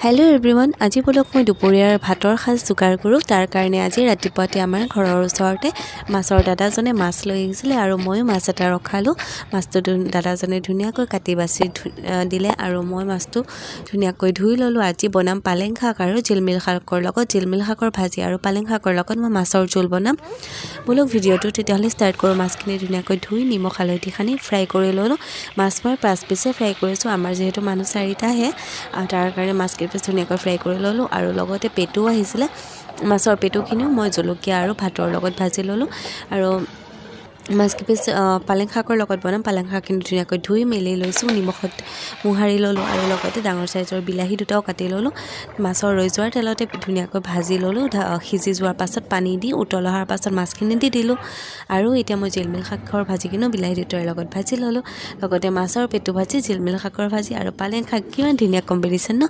Hello' everyone, আজি বলক মই দুপৰীয়াৰ ভাতৰ সাজ যোগাৰ কৰোঁ। তাৰ কাৰণে আজি ৰাতিপুৱাতে আমাৰ ঘৰৰ ওচৰতে মাছৰ দাদাজনে মাছ লৈ আহিছিলে আৰু ময়ো মাছ এটা ৰখালোঁ। মাছটো দাদাজনে ধুনীয়াকৈ কাটি বাছি দিলে আৰু মই মাছটো ধুনীয়াকৈ ধুই ল'লোঁ। আজি বনাম পালেং শাক আৰু জিলমিল শাকৰ লগত জিলমিল শাকৰ ভাজি আৰু পালেং শাকৰ লগত মই মাছৰ জোল বনাম। বলক ভিডিঅ'টো তেতিয়াহ'লে ষ্টাৰ্ট কৰোঁ। মাছখিনি ধুনীয়াকৈ ধুই নিমখ হালধি সানি ফ্ৰাই কৰি ল'লোঁ। মাছ মই 5 পিছে ফ্ৰাই কৰিছোঁ। আমাৰ যিহেতু মানুহ 4টাহে, তাৰ কাৰণে মাছকেইটা ধুনীয়াকৈ ফ্ৰাই কৰি ল'লোঁ আৰু লগতে পেটু আহিছিলে। মাছৰ পেটুখিনিও মই জলকীয়া আৰু ভাতৰ লগত ভাজি ল'লোঁ আৰু মাছকেইপিচ পালেং শাকৰ লগত বনাম। পালেং শাকখিনি ধুনীয়াকৈ ধুই মেলি লৈছোঁ, নিমখত মোহাৰি ল'লোঁ আৰু লগতে ডাঙৰ চাইজৰ বিলাহী দুটাও কাটি ল'লোঁ। মাছৰ ৰৈ যোৱাৰ তেলতে ধুনীয়াকৈ ভাজি ল'লোঁ। সিজি যোৱাৰ পাছত পানী দি উতল অহাৰ পাছত মাছখিনি দি দিলোঁ আৰু এতিয়া মই জিলমিল শাকৰ ভাজিখিনিও বিলাহী দুটাৰ লগত ভাজি ল'লোঁ। লগতে মাছৰ পেটু ভাজি, জিলমিল শাকৰ ভাজি আৰু পালেং শাক, কিমান ধুনীয়া কম্বিনেশ্যন ন।